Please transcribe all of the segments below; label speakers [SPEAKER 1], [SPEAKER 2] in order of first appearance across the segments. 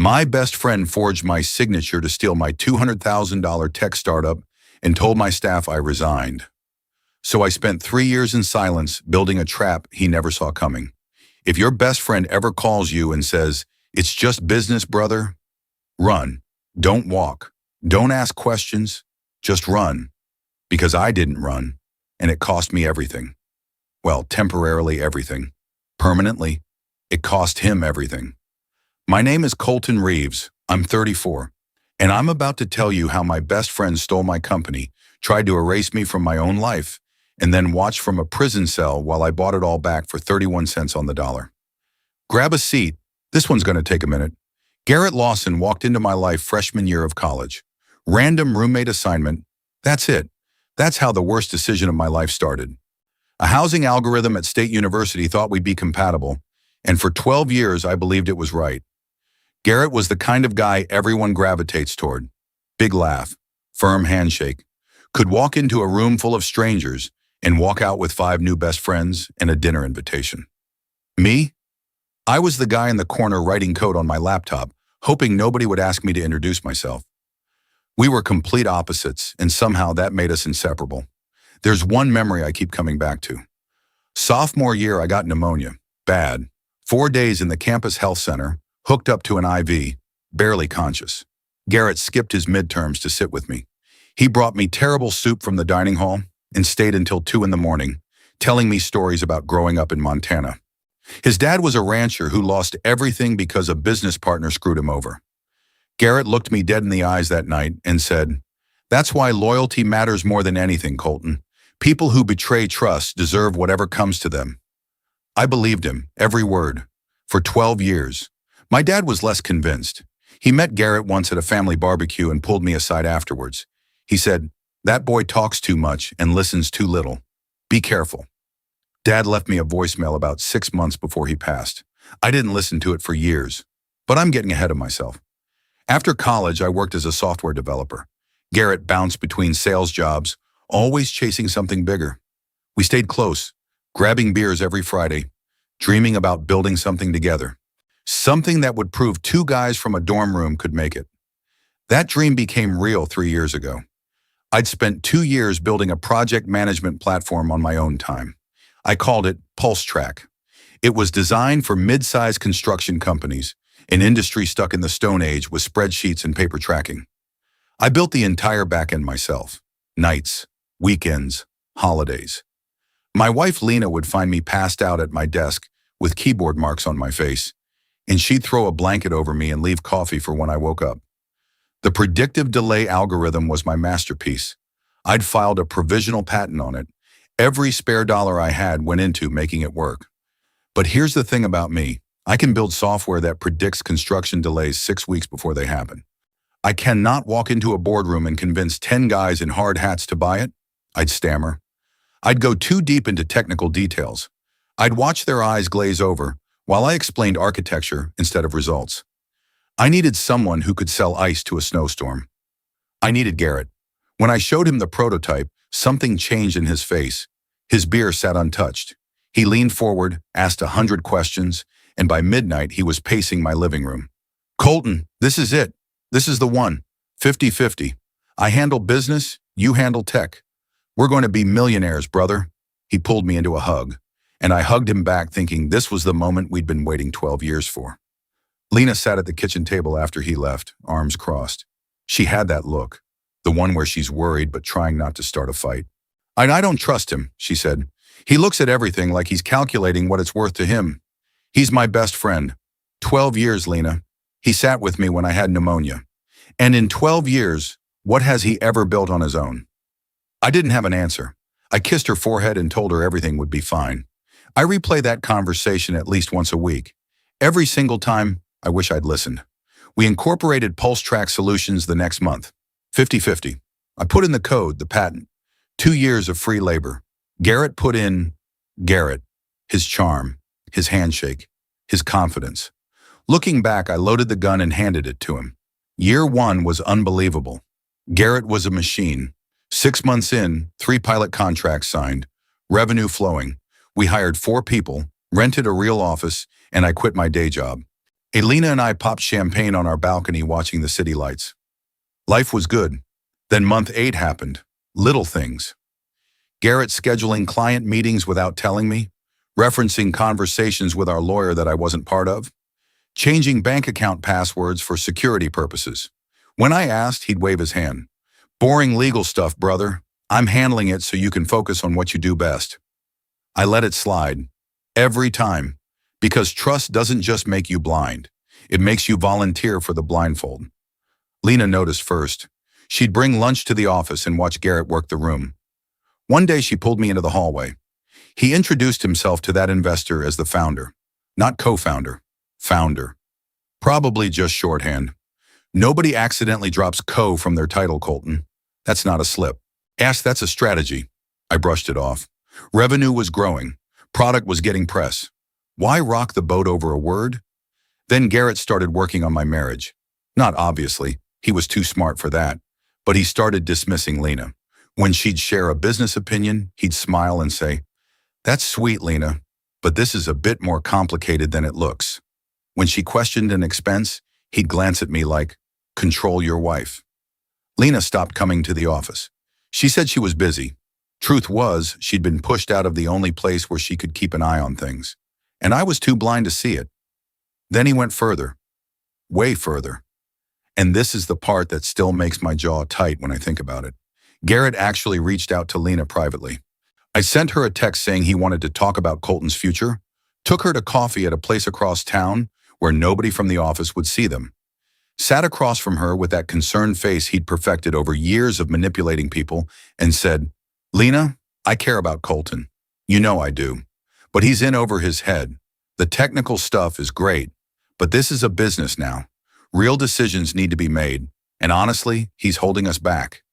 [SPEAKER 1] My best friend forged my signature to steal my $200,000 tech startup and told my staff I resigned. So I spent 3 years in silence building a trap he never saw coming. If your best friend ever calls you and says, "It's just business, brother," run. Don't walk. Don't ask questions. Just run. Because I didn't run, and it cost me everything. Well, temporarily everything. Permanently, it cost him everything. My name is Colton Reeves. I'm 34, and I'm about to tell you how my best friend stole my company, tried to erase me from my own life, and then watched from a prison cell while I bought it all back for 31 cents on the dollar. Grab a seat. This one's going to take a minute. Garrett Lawson walked into my life freshman year of college. Random roommate assignment. That's it. That's how the worst decision of my life started. A housing algorithm at State University thought we'd be compatible, and for 12 years I believed it was right. Garrett was the kind of guy everyone gravitates toward. Big laugh, firm handshake. Could walk into a room full of strangers and walk out with 5 new best friends and a dinner invitation. Me? I was the guy in the corner writing code on my laptop, hoping nobody would ask me to introduce myself. We were complete opposites, and somehow that made us inseparable. There's one memory I keep coming back to. Sophomore year, I got pneumonia. Bad. 4 days in the campus health center, hooked up to an IV, barely conscious. Garrett skipped his midterms to sit with me. He brought me terrible soup from the dining hall and stayed until 2 in the morning, telling me stories about growing up in Montana. His dad was a rancher who lost everything because a business partner screwed him over. Garrett looked me dead in the eyes that night and said, "That's why loyalty matters more than anything, Colton. People who betray trust deserve whatever comes to them." I believed him, every word. For 12 years. My dad was less convinced. He met Garrett once at a family barbecue and pulled me aside afterwards. He said, "That boy talks too much and listens too little. Be careful." Dad left me a voicemail about 6 months before he passed. I didn't listen to it for years, but I'm getting ahead of myself. After college, I worked as a software developer. Garrett bounced between sales jobs, always chasing something bigger. We stayed close, grabbing beers every Friday, dreaming about building something together. Something that would prove 2 guys from a dorm room could make it. That dream became real 3 years ago. I'd spent 2 years building a project management platform on my own time. I called it Pulse Track. It was designed for mid-sized construction companies, an industry stuck in the Stone Age with spreadsheets and paper tracking. I built the entire backend myself. Nights, weekends, holidays. My wife Lena would find me passed out at my desk with keyboard marks on my face, and she'd throw a blanket over me and leave coffee for when I woke up. The predictive delay algorithm was my masterpiece. I'd filed a provisional patent on it. Every spare dollar I had went into making it work. But here's the thing about me. I can build software that predicts construction delays 6 weeks before they happen. I cannot walk into a boardroom and convince 10 guys in hard hats to buy it. I'd stammer. I'd go too deep into technical details. I'd watch their eyes glaze over while I explained architecture instead of results. I needed someone who could sell ice to a snowstorm. I needed Garrett. When I showed him the prototype, something changed in his face. His beer sat untouched. He leaned forward, asked 100 questions, and by midnight he was pacing my living room. "Colton, this is it. This is the one. 50-50. I handle business, you handle tech. We're going to be millionaires, brother." He pulled me into a hug, and I hugged him back thinking this was the moment we'd been waiting 12 years for. Lena sat at the kitchen table after he left, arms crossed. She had that look, the one where she's worried but trying not to start a fight. I don't trust him," she said. "He looks at everything like he's calculating what it's worth to him. He's my best friend. 12 years, Lena. He sat with me when I had pneumonia. And in 12 years, what has he ever built on his own?" I didn't have an answer. I kissed her forehead and told her everything would be fine. I replay that conversation at least once a week. Every single time, I wish I'd listened. We incorporated Pulse Track solutions the next month. 50-50. I put in the code, the patent. 2 years of free labor. Garrett put in Garrett, his charm, his handshake, his confidence. Looking back, I loaded the gun and handed it to him. Year 1 was unbelievable. Garrett was a machine. 6 months in, 3 pilot contracts signed, revenue flowing. We hired 4 people, rented a real office, and I quit my day job. Alina and I popped champagne on our balcony watching the city lights. Life was good. Then month 8 happened. Little things. Garrett scheduling client meetings without telling me, referencing conversations with our lawyer that I wasn't part of, changing bank account passwords for security purposes. When I asked, he'd wave his hand. Boring legal stuff, brother. I'm handling it so you can focus on what you do best. I let it slide. Every time. Because trust doesn't just make you blind. It makes you volunteer for the blindfold. Lena noticed first. She'd bring lunch to the office and watch Garrett work the room. One day she pulled me into the hallway. He introduced himself to that investor as the founder. Not co-founder. Founder. Probably just shorthand. Nobody accidentally drops co from their title, Colton. That's not a slip. That's a strategy. I brushed it off. Revenue was growing. Product was getting press. Why rock the boat over a word? Then Garrett started working on my marriage. Not obviously. He was too smart for that. But he started dismissing Lena. When she'd share a business opinion, he'd smile and say, "That's sweet, Lena, but this is a bit more complicated than it looks." When she questioned an expense, he'd glance at me like, "Control your wife." Lena stopped coming to the office. She said she was busy. Truth was, she'd been pushed out of the only place where she could keep an eye on things. And I was too blind to see it. Then he went further. Way further. And this is the part that still makes my jaw tight when I think about it. Garrett actually reached out to Lena privately. I sent her a text saying he wanted to talk about Colton's future, took her to coffee at a place across town where nobody from the office would see them, sat across from her with that concerned face he'd perfected over years of manipulating people, and said, "Lena, I care about Colton. You know I do. But he's in over his head. The technical stuff is great, but this is a business now. Real decisions need to be made, and honestly, he's holding us back."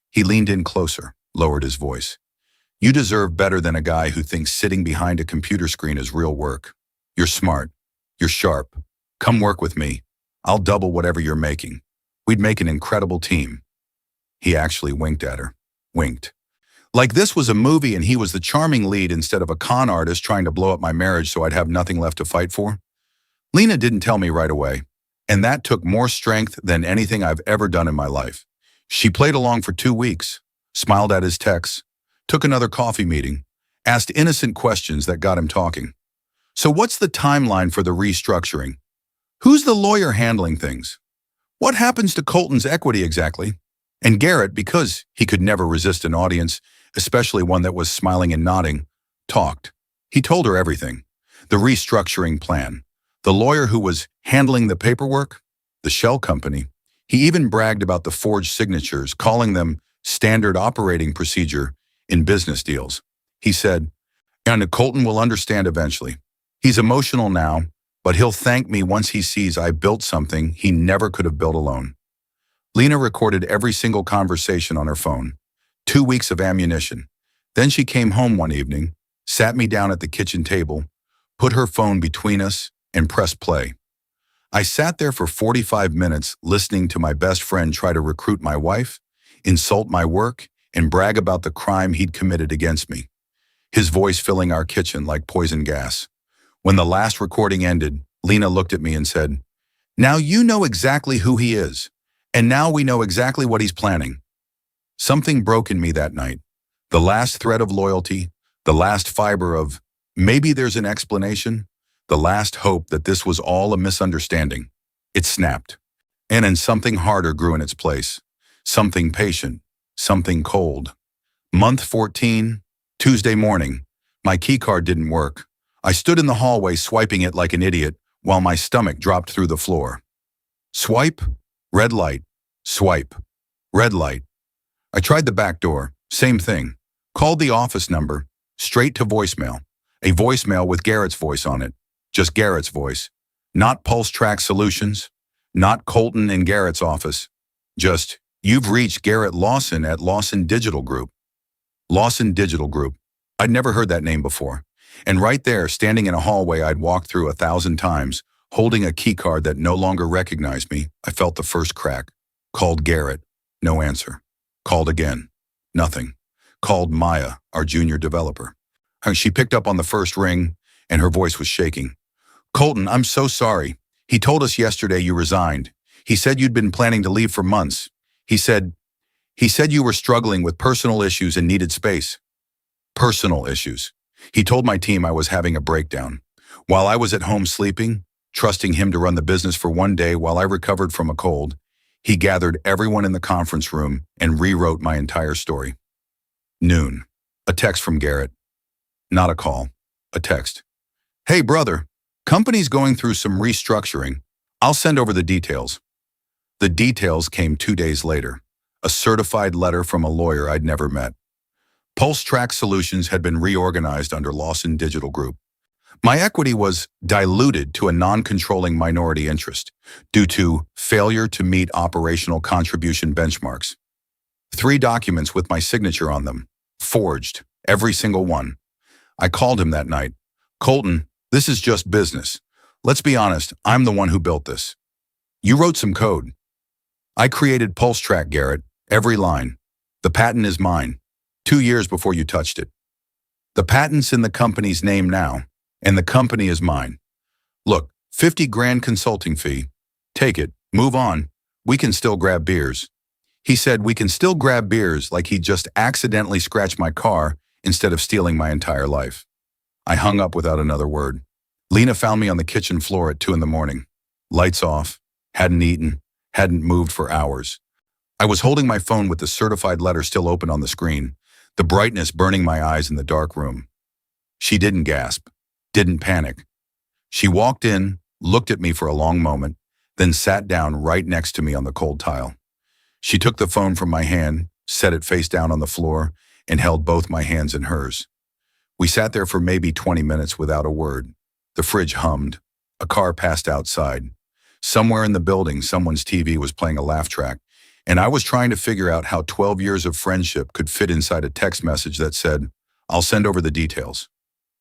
[SPEAKER 1] He leaned in closer, lowered his voice. "You deserve better than a guy who thinks sitting behind a computer screen is real work. You're smart. You're sharp. Come work with me. I'll double whatever you're making. We'd make an incredible team." He actually winked at her. Winked. Like this was a movie and he was the charming lead instead of a con artist trying to blow up my marriage so I'd have nothing left to fight for. Lena didn't tell me right away, and that took more strength than anything I've ever done in my life. She played along for 2 weeks, smiled at his texts, took another coffee meeting, asked innocent questions that got him talking. "So what's the timeline for the restructuring? Who's the lawyer handling things? What happens to Colton's equity exactly?" And Garrett, because he could never resist an audience, especially one that was smiling and nodding, talked. He told her everything. The restructuring plan. The lawyer who was handling the paperwork. The shell company. He even bragged about the forged signatures, calling them standard operating procedure in business deals. He said, "And Colton will understand eventually. He's emotional now, but he'll thank me once he sees I built something he never could have built alone." Lena recorded every single conversation on her phone. 2 weeks of ammunition. Then she came home one evening, sat me down at the kitchen table, put her phone between us, and pressed play. I sat there for 45 minutes listening to my best friend try to recruit my wife, insult my work, and brag about the crime he'd committed against me. His voice filling our kitchen like poison gas. When the last recording ended, Lena looked at me and said, "Now you know exactly who he is, and now we know exactly what he's planning." Something broke in me that night. The last thread of loyalty, the last fiber of, maybe there's an explanation, the last hope that this was all a misunderstanding. It snapped. And then something harder grew in its place. Something patient. Something cold. Month 14, Tuesday morning. My keycard didn't work. I stood in the hallway swiping it like an idiot while my stomach dropped through the floor. Swipe, red light. Swipe, red light. I tried the back door. Same thing. Called the office number. Straight to voicemail. A voicemail with Garrett's voice on it. Just Garrett's voice. Not Pulse Track Solutions. Not Colton in Garrett's office. Just, "You've reached Garrett Lawson at Lawson Digital Group." Lawson Digital Group. I'd never heard that name before. And right there, standing in a hallway I'd walked through 1,000 times, holding a key card that no longer recognized me, I felt the first crack. Called Garrett. No answer. Called again. Nothing. Called Maya, our junior developer. She picked up on the first ring, and her voice was shaking. "Colton, I'm so sorry. He told us yesterday you resigned. He said you'd been planning to leave for months. He said you were struggling with personal issues and needed space. Personal issues. He told my team I was having a breakdown. While I was at home sleeping, trusting him to run the business for one day while I recovered from a cold, he gathered everyone in the conference room and rewrote my entire story. Noon. A text from Garrett. Not a call. A text. Hey brother, company's going through some restructuring. I'll send over the details. The details came 2 days later. A certified letter from a lawyer I'd never met. Pulse Track Solutions had been reorganized under Lawson Digital Group. My equity was diluted to a non-controlling minority interest due to failure to meet operational contribution benchmarks. 3 documents with my signature on them, forged, every single one. I called him that night. Colton, this is just business. Let's be honest, I'm the one who built this. You wrote some code. I created Pulse Track, Garrett, every line. The patent is mine, 2 years before you touched it. The patent's in the company's name now, and the company is mine. Look, 50 grand consulting fee. Take it, move on. We can still grab beers. He said we can still grab beers like he just accidentally scratched my car instead of stealing my entire life. I hung up without another word. Lena found me on the kitchen floor at 2 a.m. Lights off, hadn't eaten, hadn't moved for hours. I was holding my phone with the certified letter still open on the screen, the brightness burning my eyes in the dark room. She didn't gasp, didn't panic. She walked in, looked at me for a long moment, then sat down right next to me on the cold tile. She took the phone from my hand, set it face down on the floor, and held both my hands in hers. We sat there for maybe 20 minutes without a word. The fridge hummed. A car passed outside. Somewhere in the building, someone's TV was playing a laugh track, and I was trying to figure out how 12 years of friendship could fit inside a text message that said, I'll send over the details.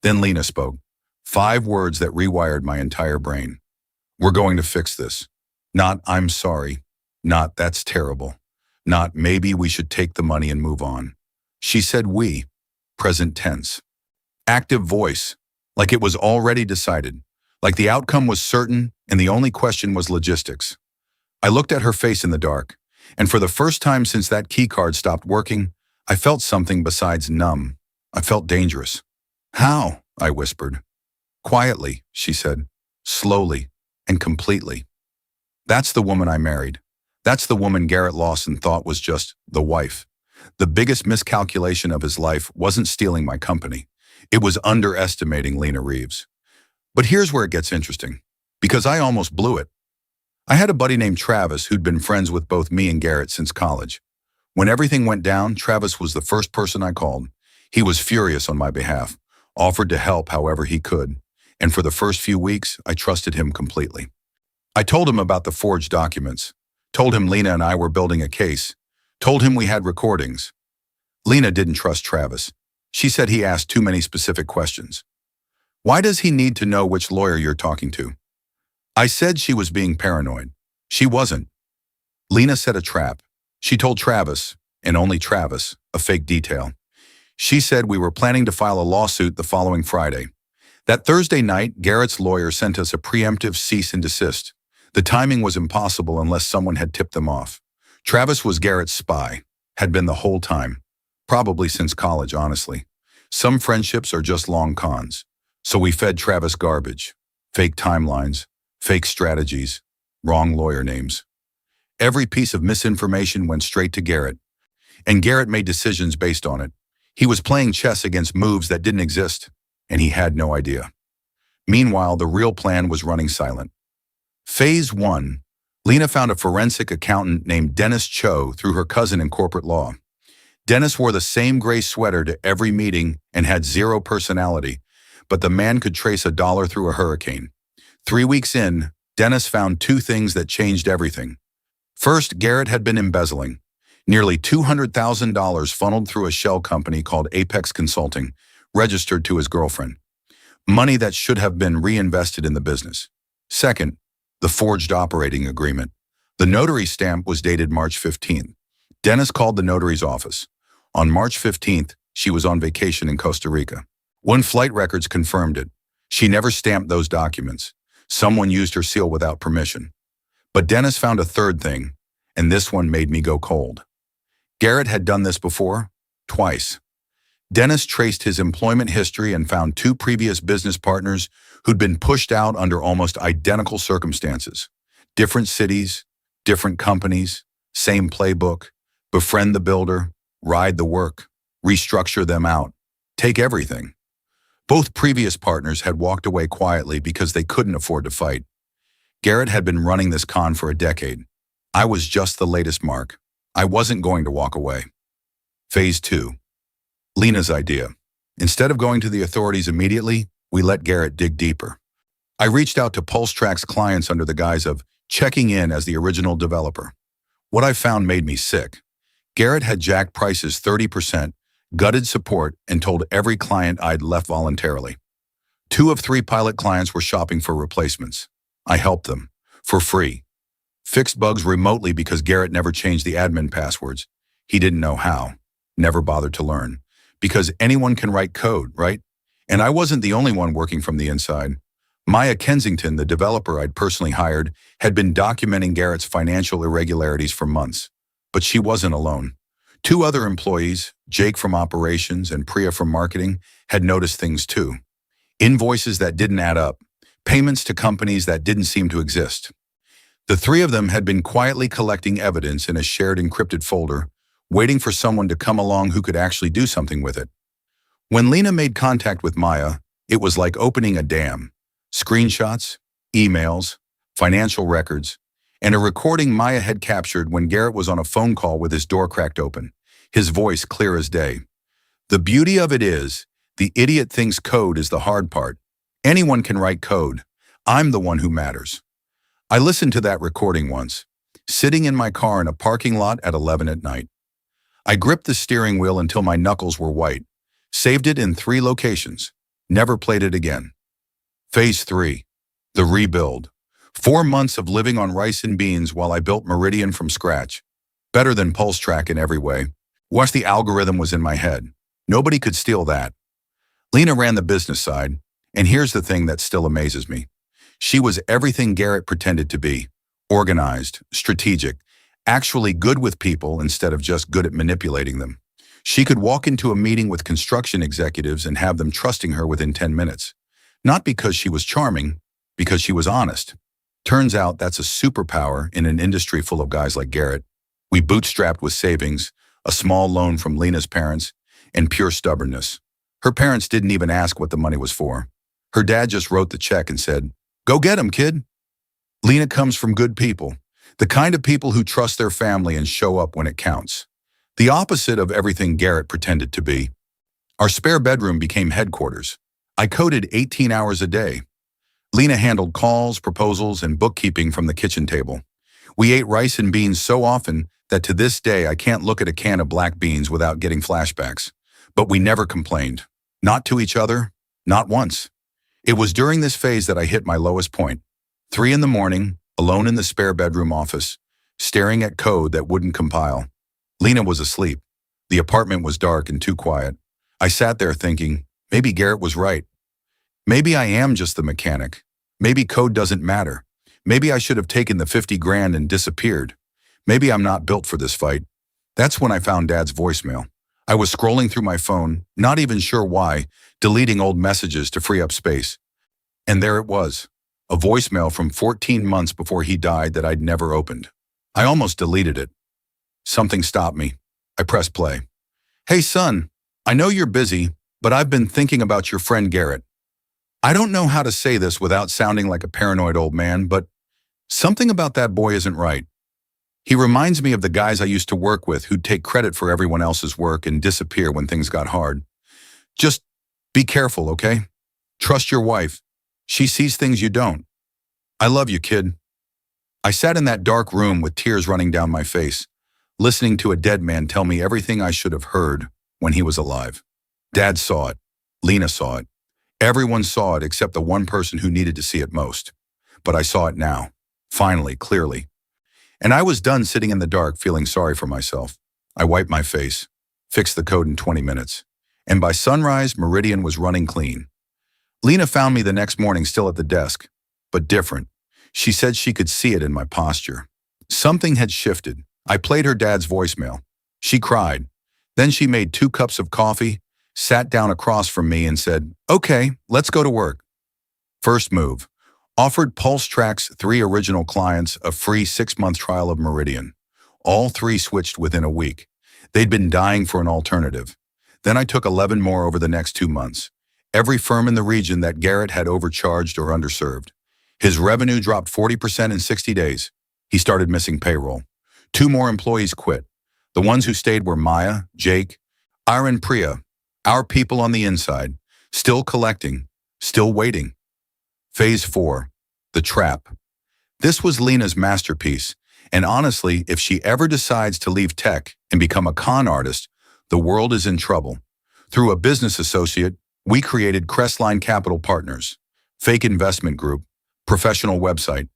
[SPEAKER 1] Then Lena spoke. 5 words that rewired my entire brain. We're going to fix this. Not, I'm sorry. Not, that's terrible. Not, maybe we should take the money and move on. She said we, present tense. Active voice, like it was already decided, like the outcome was certain and the only question was logistics. I looked at her face in the dark, and for the first time since that keycard stopped working, I felt something besides numb. I felt dangerous. How? I whispered. Quietly, she said, slowly and completely. That's the woman I married. That's the woman Garrett Lawson thought was just the wife. The biggest miscalculation of his life wasn't stealing my company. It was underestimating Lena Reeves. But here's where it gets interesting, because I almost blew it. I had a buddy named Travis who'd been friends with both me and Garrett since college. When everything went down, Travis was the first person I called. He was furious on my behalf, offered to help however he could, and for the first few weeks, I trusted him completely. I told him about the forged documents, told him Lena and I were building a case, told him we had recordings. Lena didn't trust Travis. She said he asked too many specific questions. Why does he need to know which lawyer you're talking to? I said she was being paranoid. She wasn't. Lena set a trap. She told Travis, and only Travis, a fake detail. She said we were planning to file a lawsuit the following Friday. That Thursday night, Garrett's lawyer sent us a preemptive cease and desist. The timing was impossible unless someone had tipped them off. Travis was Garrett's spy, had been the whole time. Probably since college, honestly. Some friendships are just long cons. So we fed Travis garbage, fake timelines, fake strategies, wrong lawyer names. Every piece of misinformation went straight to Garrett, and Garrett made decisions based on it. He was playing chess against moves that didn't exist, and he had no idea. Meanwhile, the real plan was running silent. Phase 1, Lena found a forensic accountant named Dennis Cho through her cousin in corporate law. Dennis wore the same gray sweater to every meeting and had zero personality, but the man could trace a dollar through a hurricane. 3 weeks in, Dennis found 2 things that changed everything. First, Garrett had been embezzling. Nearly $200,000 funneled through a shell company called Apex Consulting, registered to his girlfriend. Money that should have been reinvested in the business. Second, the forged operating agreement. The notary stamp was dated March 15th. Dennis called the notary's office. On March 15th, she was on vacation in Costa Rica. One flight records confirmed it. She never stamped those documents. Someone used her seal without permission. But Dennis found a third thing, and this one made me go cold. Garrett had done this before, twice. Dennis traced his employment history and found two previous business partners who'd been pushed out under almost identical circumstances. Different cities, different companies, same playbook: befriend the builder, ride the work, restructure them out, take everything. Both previous partners had walked away quietly because they couldn't afford to fight. Garrett had been running this con for a decade. I was just the latest mark. I wasn't going to walk away. Phase 2. Lena's idea. Instead of going to the authorities immediately, we let Garrett dig deeper. I reached out to PulseTrack's clients under the guise of checking in as the original developer. What I found made me sick. Garrett had jacked prices 30%, gutted support, and told every client I'd left voluntarily. 2 of 3 pilot clients were shopping for replacements. I helped them, for free. Fixed bugs remotely because Garrett never changed the admin passwords. He didn't know how, never bothered to learn. Because anyone can write code, right? And I wasn't the only one working from the inside. Maya Kensington, the developer I'd personally hired, had been documenting Garrett's financial irregularities for months. But she wasn't alone. 2 other employees, Jake from operations and Priya from marketing, had noticed things too. Invoices that didn't add up, payments to companies that didn't seem to exist. The 3 of them had been quietly collecting evidence in a shared encrypted folder, waiting for someone to come along who could actually do something with it. When Lena made contact with Maya, it was like opening a dam. Screenshots, emails, financial records, and a recording Maya had captured when Garrett was on a phone call with his door cracked open, his voice clear as day. The beauty of it is, the idiot thinks code is the hard part. Anyone can write code. I'm the one who matters. I listened to that recording once, sitting in my car in a parking lot at 11 at night. I gripped the steering wheel until my knuckles were white, saved it in 3 locations, never played it again. Phase 3. The rebuild. 4 months of living on rice and beans while I built Meridian from scratch. Better than PulseTrack in every way. Once the algorithm was in my head, nobody could steal that. Lena ran the business side, and here's the thing that still amazes me. She was everything Garrett pretended to be: organized, strategic, actually good with people instead of just good at manipulating them. She could walk into a meeting with construction executives and have them trusting her within 10 minutes. Not because she was charming, because she was honest. Turns out that's a superpower in an industry full of guys like Garrett. We bootstrapped with savings, a small loan from Lena's parents, and pure stubbornness. Her parents didn't even ask what the money was for. Her dad just wrote the check and said, "Go get 'em, kid." Lena comes from good people, the kind of people who trust their family and show up when it counts. The opposite of everything Garrett pretended to be. Our spare bedroom became headquarters. I coded 18 hours a day. Lena handled calls, proposals, and bookkeeping from the kitchen table. We ate rice and beans so often that to this day I can't look at a can of black beans without getting flashbacks. But we never complained. Not to each other, not once. It was during this phase that I hit my lowest point. 3 in the morning, alone in the spare bedroom office, staring at code that wouldn't compile. Lena was asleep. The apartment was dark and too quiet. I sat there thinking, maybe Garrett was right. Maybe I am just the mechanic. Maybe code doesn't matter. Maybe I should have taken the 50 grand and disappeared. Maybe I'm not built for this fight. That's when I found Dad's voicemail. I was scrolling through my phone, not even sure why, deleting old messages to free up space. And there it was, a voicemail from 14 months before he died that I'd never opened. I almost deleted it. Something stopped me. I pressed play. "Hey son, I know you're busy, but I've been thinking about your friend Garrett. I don't know how to say this without sounding like a paranoid old man, but something about that boy isn't right. He reminds me of the guys I used to work with who'd take credit for everyone else's work and disappear when things got hard. Just be careful, okay? Trust your wife. She sees things you don't. I love you, kid." I sat in that dark room with tears running down my face, listening to a dead man tell me everything I should have heard when he was alive. Dad saw it. Lena saw it. Everyone saw it except the one person who needed to see it most. But I saw it now, finally, clearly. And I was done sitting in the dark feeling sorry for myself. I wiped my face, fixed the code in 20 minutes, and by sunrise, Meridian was running clean. Lena found me the next morning still at the desk. but different. She said she could see it in my posture. Something had shifted. I played her dad's voicemail. She cried. Then she made 2 cups of coffee, sat down across from me and said, "Okay, let's go to work." First move. Offered Pulse Track's 3 original clients a free 6-month trial of Meridian. All 3 switched within a week. They'd been dying for an alternative. Then I took 11 more over the next 2 months. Every firm in the region that Garrett had overcharged or underserved. His revenue dropped 40% in 60 days. He started missing payroll. 2 more employees quit. The ones who stayed were Maya, Jake, Ira and Priya, our people on the inside, still collecting, still waiting. Phase 4, the trap. This was Lena's masterpiece, and honestly, if she ever decides to leave tech and become a con artist, the world is in trouble. Through a business associate, we created Crestline Capital Partners, fake investment group, professional website,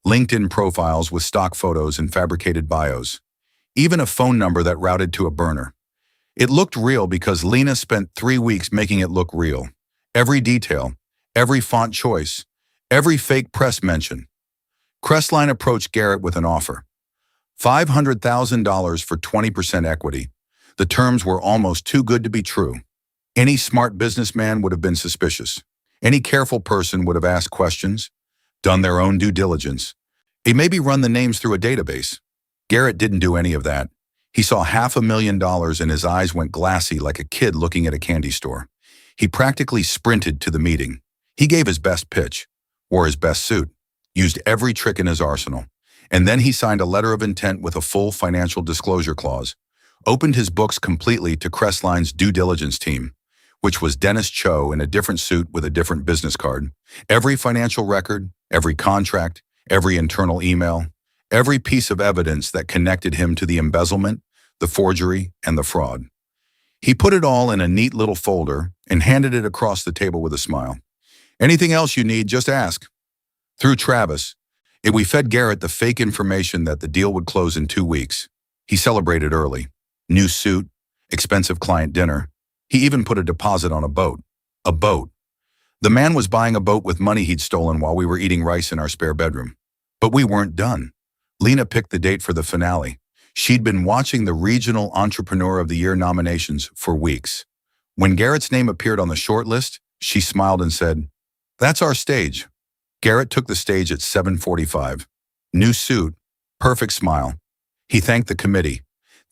[SPEAKER 1] LinkedIn profiles with stock photos and fabricated bios, even a phone number that routed to a burner. It looked real because Lena spent 3 weeks making it look real. Every detail, every font choice, every fake press mention. Crestline approached Garrett with an offer. $500,000 for 20% equity. The terms were almost too good to be true. Any smart businessman would have been suspicious. Any careful person would have asked questions, done their own due diligence. He maybe run the names through a database. Garrett didn't do any of that. He saw $500,000 and his eyes went glassy like a kid looking at a candy store. He practically sprinted to the meeting. He gave his best pitch, wore his best suit, used every trick in his arsenal. And then he signed a letter of intent with a full financial disclosure clause, opened his books completely to Crestline's due diligence team, which was Dennis Cho in a different suit with a different business card. Every financial record, every contract, every internal email, every piece of evidence that connected him to the embezzlement, the forgery, and the fraud. He put it all in a neat little folder and handed it across the table with a smile. "Anything else you need, just ask." Through Travis, we fed Garrett the fake information that the deal would close in 2 weeks. He celebrated early. New suit, expensive client dinner. He even put a deposit on a boat. A boat. The man was buying a boat with money he'd stolen while we were eating rice in our spare bedroom. But we weren't done. Lena picked the date for the finale. She'd been watching the Regional Entrepreneur of the Year nominations for weeks. When Garrett's name appeared on the short list, she smiled and said, "That's our stage." Garrett took the stage at 7:45. New suit, perfect smile. He thanked the committee,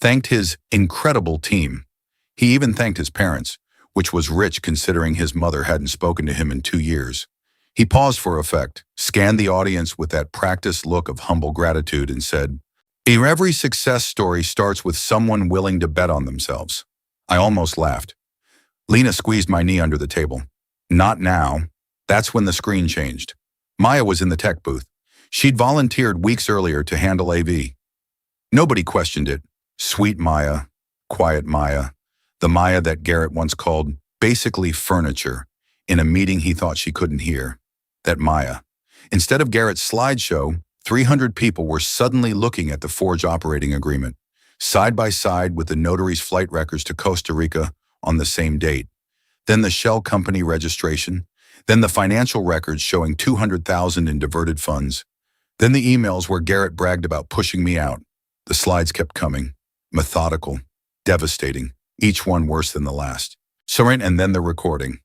[SPEAKER 1] thanked his incredible team. He even thanked his parents, which was rich considering his mother hadn't spoken to him in 2 years. He paused for effect, scanned the audience with that practiced look of humble gratitude and said, "Every success story starts with someone willing to bet on themselves." I almost laughed. Lena squeezed my knee under the table. "Not now." That's when the screen changed. Maya was in the tech booth. She'd volunteered weeks earlier to handle AV. Nobody questioned it. Sweet Maya, quiet Maya, the Maya that Garrett once called basically furniture in a meeting he thought she couldn't hear. That Maya. Instead of Garrett's slideshow, 300 people were suddenly looking at the Forge operating agreement, side by side with the notary's flight records to Costa Rica on the same date. Then the shell company registration. Then the financial records showing $200,000 in diverted funds. Then the emails where Garrett bragged about pushing me out. The slides kept coming. Methodical. Devastating. Each one worse than the last. And then the recording.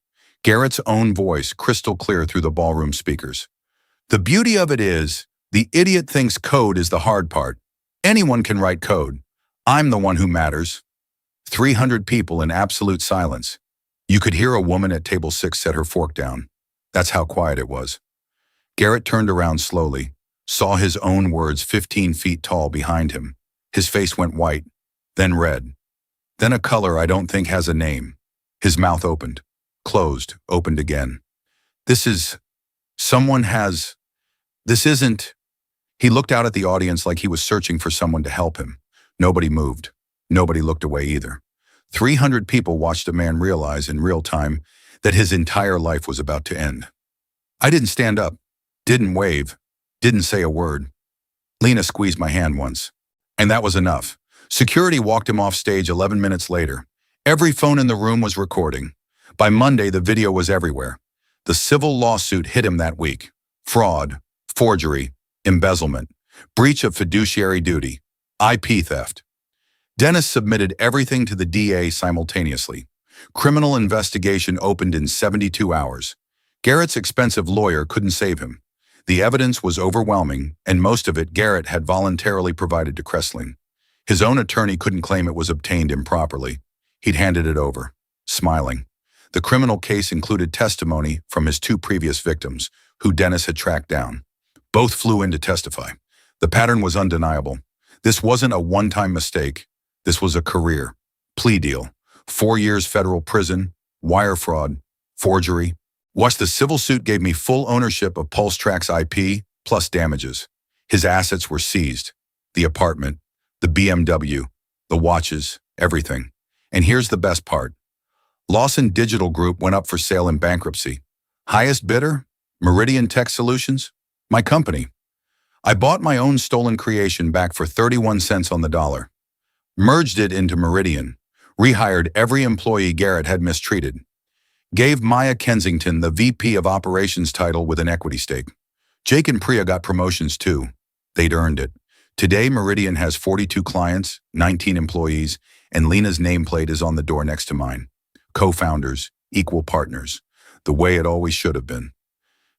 [SPEAKER 1] Garrett's own voice, crystal clear through the ballroom speakers. "The beauty of it is, the idiot thinks code is the hard part. Anyone can write code. I'm the one who matters." 300 people in absolute silence. You could hear a woman at table 6 set her fork down. That's how quiet it was. Garrett turned around slowly, saw his own words 15 feet tall behind him. His face went white, then red, then a color I don't think has a name. His mouth opened, closed, opened again. This isn't. He looked out at the audience like he was searching for someone to help him. Nobody moved. Nobody looked away either. 300 people watched a man realize in real time that his entire life was about to end. I didn't stand up, didn't wave, didn't say a word. Lena squeezed my hand once, and that was enough. Security walked him off stage 11 minutes later. Every phone in the room was recording. By Monday, the video was everywhere. The civil lawsuit hit him that week. fraud, forgery, embezzlement, breach of fiduciary duty, IP theft. Dennis submitted everything to the DA simultaneously. Criminal investigation opened in 72 hours. Garrett's expensive lawyer couldn't save him. The evidence was overwhelming, and most of it Garrett had voluntarily provided to Kressling. His own attorney couldn't claim it was obtained improperly. He'd handed it over, smiling. The criminal case included testimony from his two previous victims, who Dennis had tracked down. Both flew in to testify. The pattern was undeniable. This wasn't a one-time mistake. This was a career. Plea deal. 4 years federal prison, wire fraud, forgery. The civil suit gave me full ownership of PulseTrack's IP, plus damages. His assets were seized. The apartment, the BMW, the watches, everything. And here's the best part. Lawson Digital Group went up for sale in bankruptcy. Highest bidder? Meridian Tech Solutions? My company. I bought my own stolen creation back for 31 cents on the dollar. Merged it into Meridian. Rehired every employee Garrett had mistreated. Gave Maya Kensington the VP of Operations title with an equity stake. Jake and Priya got promotions too. They'd earned it. Today, Meridian has 42 clients, 19 employees, and Lena's nameplate is on the door next to mine. Co-founders, equal partners. The way it always should have been.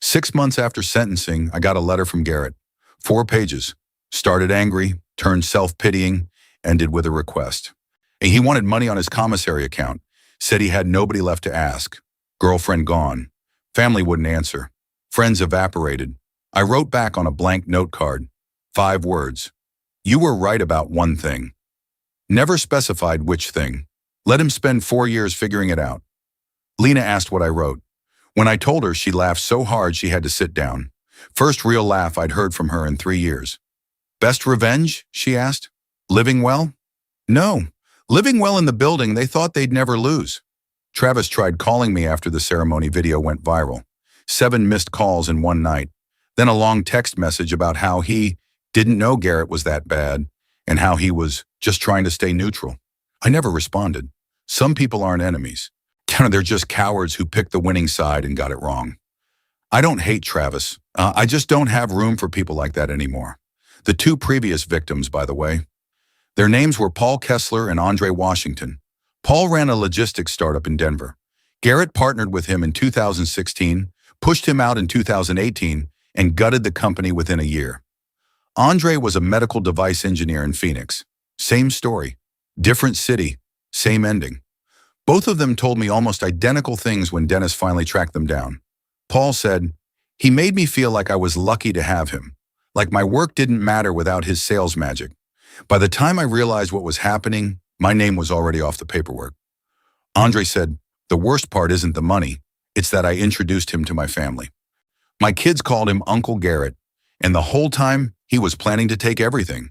[SPEAKER 1] 6 months after sentencing, I got a letter from Garrett. 4 pages. Started angry, turned self-pitying, ended with a request. And he wanted money on his commissary account. Said he had nobody left to ask. Girlfriend gone. Family wouldn't answer. Friends evaporated. I wrote back on a blank note card. 5 words. You were right about one thing. Never specified which thing. Let him spend 4 years figuring it out. Lena asked what I wrote. When I told her, she laughed so hard she had to sit down. First real laugh I'd heard from her in 3 years. Best revenge? She asked. Living well? No. Living well in the building they thought they'd never lose. Travis tried calling me after the ceremony video went viral. 7 missed calls in one night. Then a long text message about how he didn't know Garrett was that bad and how he was just trying to stay neutral. I never responded. Some people aren't enemies. They're just cowards who picked the winning side and got it wrong. I don't hate Travis. I just don't have room for people like that anymore. The 2 previous victims, by the way. Their names were Paul Kessler and Andre Washington. Paul ran a logistics startup in Denver. Garrett partnered with him in 2016, pushed him out in 2018, and gutted the company within a year. Andre was a medical device engineer in Phoenix. Same story, different city, same ending. Both of them told me almost identical things when Dennis finally tracked them down. Paul said, he made me feel like I was lucky to have him, like my work didn't matter without his sales magic. By the time I realized what was happening, my name was already off the paperwork. Andre said, the worst part isn't the money, it's that I introduced him to my family. My kids called him Uncle Garrett, and the whole time he was planning to take everything.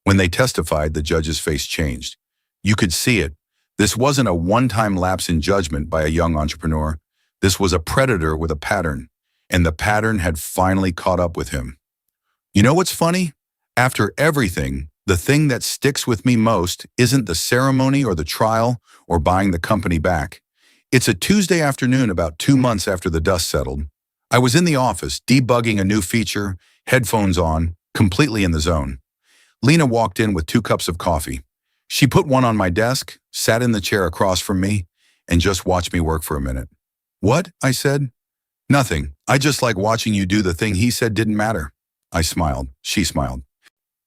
[SPEAKER 1] When they testified, the judge's face changed. You could see it. This wasn't a one-time lapse in judgment by a young entrepreneur. This was a predator with a pattern, and the pattern had finally caught up with him. You know what's funny? After everything, the thing that sticks with me most isn't the ceremony or the trial or buying the company back. It's a Tuesday afternoon about 2 months after the dust settled. I was in the office, debugging a new feature, headphones on, completely in the zone. Lena walked in with 2 cups of coffee. She put one on my desk, sat in the chair across from me, and just watched me work for a minute. What? I said. Nothing. I just like watching you do the thing he said didn't matter. I smiled. She smiled.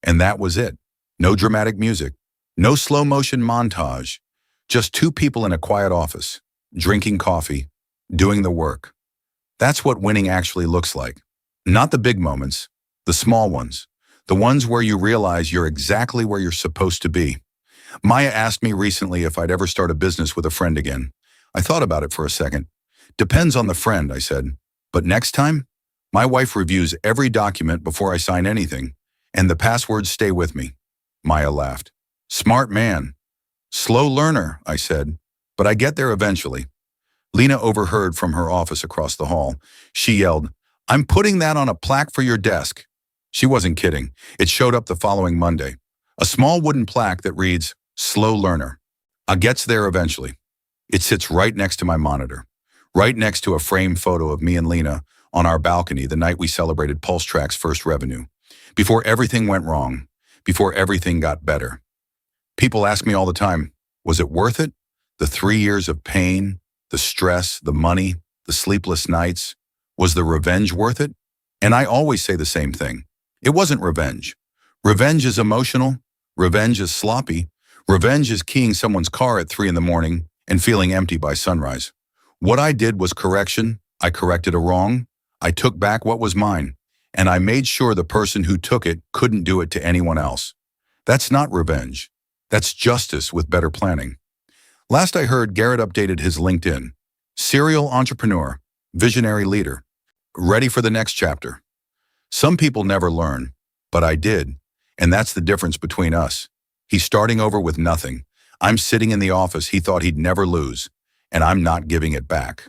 [SPEAKER 1] And that was it. No dramatic music. No slow motion montage. Just 2 people in a quiet office, drinking coffee, doing the work. That's what winning actually looks like. Not the big moments, the small ones. The ones where you realize you're exactly where you're supposed to be. Maya asked me recently if I'd ever start a business with a friend again. I thought about it for a second. Depends on the friend, I said. But next time, my wife reviews every document before I sign anything, and the passwords stay with me. Maya laughed. Smart man. Slow learner, I said, but I get there eventually. Lena overheard from her office across the hall. She yelled, I'm putting that on a plaque for your desk. She wasn't kidding. It showed up the following Monday. A small wooden plaque that reads, Slow learner. I gets there eventually. It sits right next to my monitor, right next to a framed photo of me and Lena on our balcony the night we celebrated Pulse Track's first revenue. Before everything went wrong, before everything got better. People ask me all the time, was it worth it? The 3 years of pain, the stress, the money, the sleepless nights, was the revenge worth it? And I always say the same thing. It wasn't revenge. Revenge is emotional. Revenge is sloppy. Revenge is keying someone's car at 3 in the morning and feeling empty by sunrise. What I did was correction. I corrected a wrong. I took back what was mine. And I made sure the person who took it couldn't do it to anyone else. That's not revenge. That's justice with better planning. Last I heard, Garrett updated his LinkedIn. Serial entrepreneur, visionary leader, ready for the next chapter. Some people never learn, but I did. And that's the difference between us. He's starting over with nothing. I'm sitting in the office he thought he'd never lose, and I'm not giving it back.